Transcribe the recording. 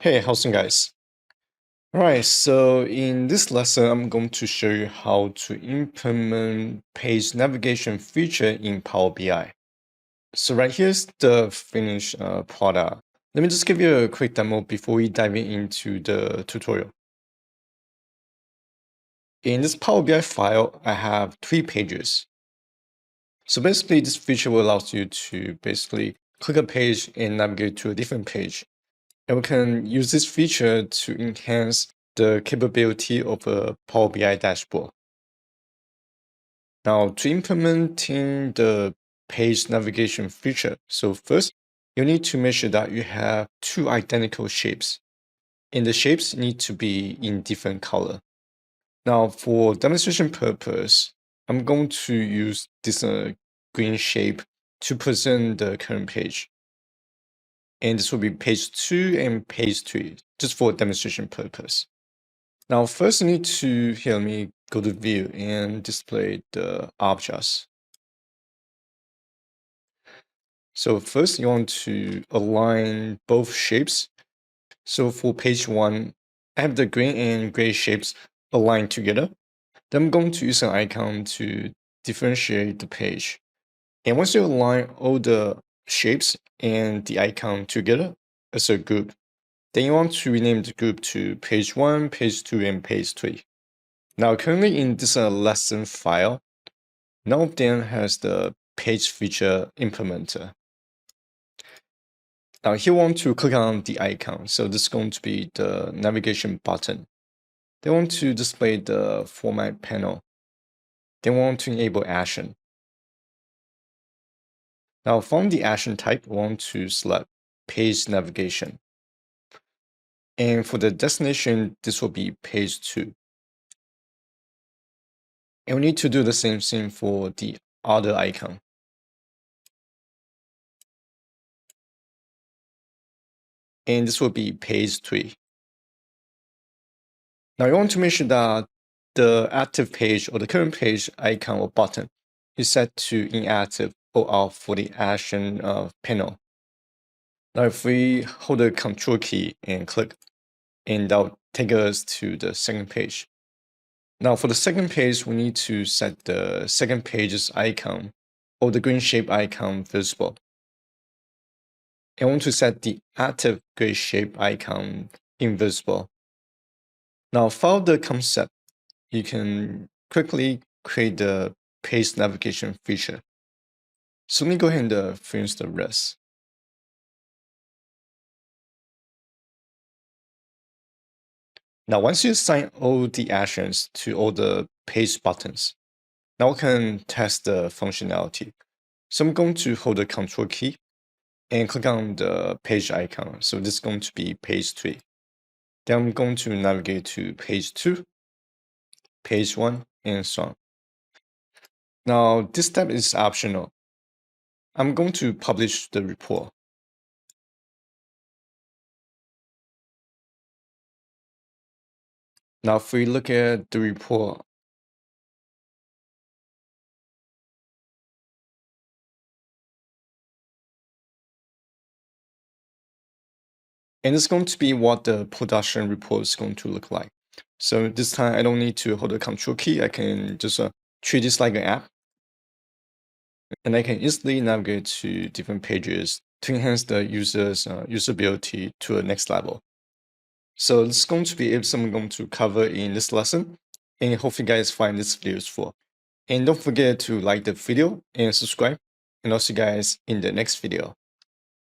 Hey, how's it guys? Alright, so in this lesson, I'm going to show you how to implement page navigation feature in Power BI. So right here's the finished product. Let me just give you a quick demo before we dive into the tutorial. In this Power BI file, I have 3 pages. So basically, this feature will allow you to basically click a page and navigate to a different page. And we can use this feature to enhance the capability of a Power BI dashboard. Now, to implementing the page navigation feature, so first, you need to make sure that you have 2 identical shapes, and the shapes need to be in different color. Now, for demonstration purpose, I'm going to use this green shape to present the current page. And this will be page 2 and page 3, just for demonstration purpose. Now, first you need to, here, let me go to view and display the objects. So first you want to align both shapes. So for page 1, I have the green and gray shapes aligned together. Then I'm going to use an icon to differentiate the page. And once you align all the shapes and the icon together as a group, then you want to rename the group to page 1, page 2, and page 3. Now, currently in this lesson file, none of them has the page feature implementer. Now, here we want to click on the icon. So this is going to be the navigation button. They want to display the format panel. They want to enable action. Now, from the action type, we want to select page navigation. And for the destination, this will be page 2. And we need to do the same thing for the other icon. And this will be page 3. Now you want to make sure that the active page or the current page icon or button is set to inactive or off for the action panel. Now if we hold the Control key and click, and that'll take us to the second page. Now for the second page, we need to set the second page's icon or the green shape icon visible. And want to set the active gray shape icon invisible. Now, follow the concept. You can quickly create the page navigation feature. So let me go ahead and finish the rest. Now, once you assign all the actions to all the page buttons, now we can test the functionality. So I'm going to hold the Control key and click on the page icon. So this is going to be page 3. Then I'm going to navigate to page 2, page 1, and so on. Now, this step is optional. I'm going to publish the report. Now, if we look at the report, and it's going to be what the production report is going to look like. So this time I don't need to hold the Control key. I can just treat this like an app. And I can easily navigate to different pages to enhance the user's usability to a next level. So this is going to be everything I'm going to cover in this lesson. And hope you guys find this video useful. And don't forget to like the video and subscribe. And I'll see you guys in the next video.